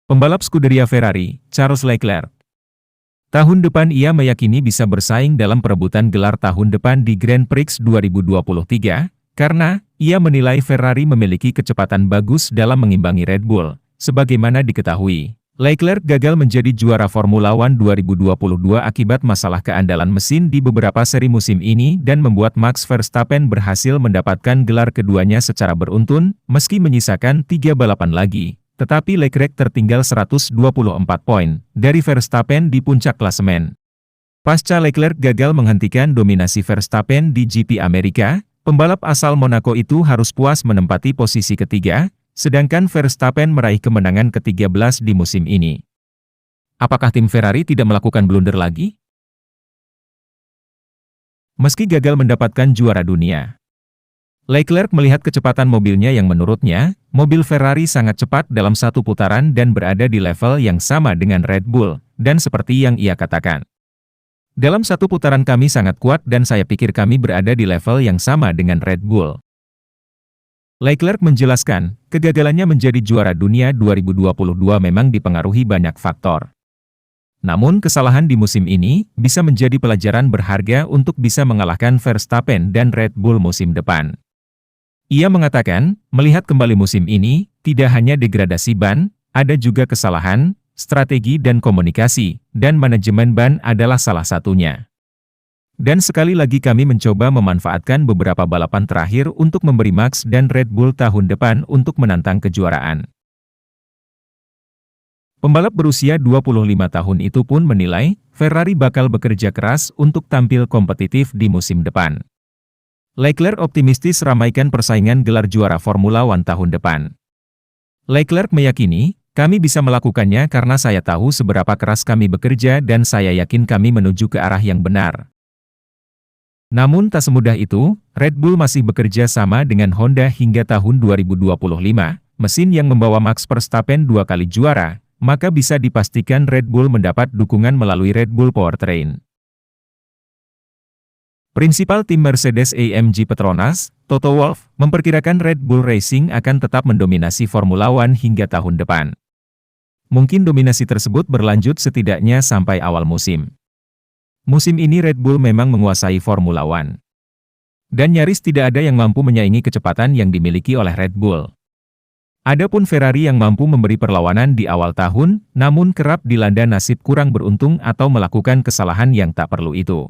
Pembalap Scuderia Ferrari, Charles Leclerc. Tahun depan ia meyakini bisa bersaing dalam perebutan gelar tahun depan di Grand Prix 2023, karena ia menilai Ferrari memiliki kecepatan bagus dalam mengimbangi Red Bull. Sebagaimana diketahui, Leclerc gagal menjadi juara Formula One 2022 akibat masalah keandalan mesin di beberapa seri musim ini dan membuat Max Verstappen berhasil mendapatkan gelar keduanya secara beruntun, meski menyisakan 3 balapan lagi. Tetapi Leclerc tertinggal 124 poin dari Verstappen di puncak klasemen. Pasca Leclerc gagal menghentikan dominasi Verstappen di GP Amerika, pembalap asal Monaco itu harus puas menempati posisi ketiga, sedangkan Verstappen meraih kemenangan ke-13 di musim ini. Apakah tim Ferrari tidak melakukan blunder lagi? Meski gagal mendapatkan juara dunia, Leclerc melihat kecepatan mobilnya yang menurutnya, mobil Ferrari sangat cepat dalam satu putaran dan berada di level yang sama dengan Red Bull, dan seperti yang ia katakan. Dalam satu putaran kami sangat kuat dan saya pikir kami berada di level yang sama dengan Red Bull. Leclerc menjelaskan, kegagalannya menjadi juara dunia 2022 memang dipengaruhi banyak faktor. Namun kesalahan di musim ini bisa menjadi pelajaran berharga untuk bisa mengalahkan Verstappen dan Red Bull musim depan. Ia mengatakan, melihat kembali musim ini, tidak hanya degradasi ban, ada juga kesalahan, strategi dan komunikasi, dan manajemen ban adalah salah satunya. Dan sekali lagi kami mencoba memanfaatkan beberapa balapan terakhir untuk memberi Max dan Red Bull tahun depan untuk menantang kejuaraan. Pembalap berusia 25 tahun itu pun menilai, Ferrari bakal bekerja keras untuk tampil kompetitif di musim depan. Leclerc optimistis ramaikan persaingan gelar juara Formula One tahun depan. Leclerc meyakini, kami bisa melakukannya karena saya tahu seberapa keras kami bekerja dan saya yakin kami menuju ke arah yang benar. Namun tak semudah itu, Red Bull masih bekerja sama dengan Honda hingga tahun 2025, mesin yang membawa Max Verstappen 2 kali juara, maka bisa dipastikan Red Bull mendapat dukungan melalui Red Bull Powertrain. Prinsipal tim Mercedes-AMG Petronas, Toto Wolff, memperkirakan Red Bull Racing akan tetap mendominasi Formula One hingga tahun depan. Mungkin dominasi tersebut berlanjut setidaknya sampai awal musim. Musim ini Red Bull memang menguasai Formula One. Dan nyaris tidak ada yang mampu menyaingi kecepatan yang dimiliki oleh Red Bull. Adapun Ferrari yang mampu memberi perlawanan di awal tahun, namun kerap dilanda nasib kurang beruntung atau melakukan kesalahan yang tak perlu itu.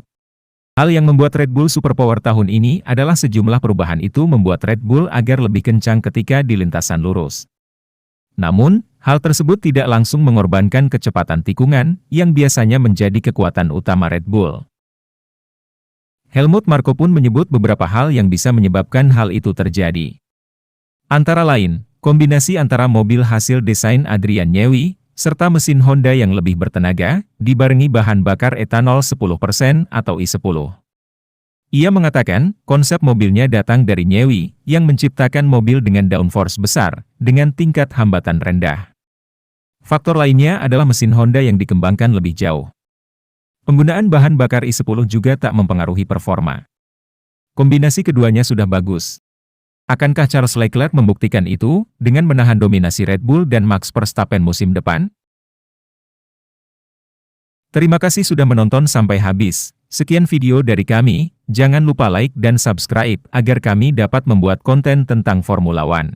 Hal yang membuat Red Bull superpower tahun ini adalah sejumlah perubahan itu membuat Red Bull agar lebih kencang ketika di lintasan lurus. Namun, hal tersebut tidak langsung mengorbankan kecepatan tikungan, yang biasanya menjadi kekuatan utama Red Bull. Helmut Marko pun menyebut beberapa hal yang bisa menyebabkan hal itu terjadi. Antara lain, kombinasi antara mobil hasil desain Adrian Newey, serta mesin Honda yang lebih bertenaga, dibarengi bahan bakar etanol 10% atau I10. Ia mengatakan, konsep mobilnya datang dari Newey, yang menciptakan mobil dengan downforce besar, dengan tingkat hambatan rendah. Faktor lainnya adalah mesin Honda yang dikembangkan lebih jauh. Penggunaan bahan bakar I10 juga tak mempengaruhi performa. Kombinasi keduanya sudah bagus. Akankah Charles Leclerc membuktikan itu, dengan menahan dominasi Red Bull dan Max Verstappen musim depan? Terima kasih sudah menonton sampai habis. Sekian video dari kami, jangan lupa like dan subscribe agar kami dapat membuat konten tentang Formula One.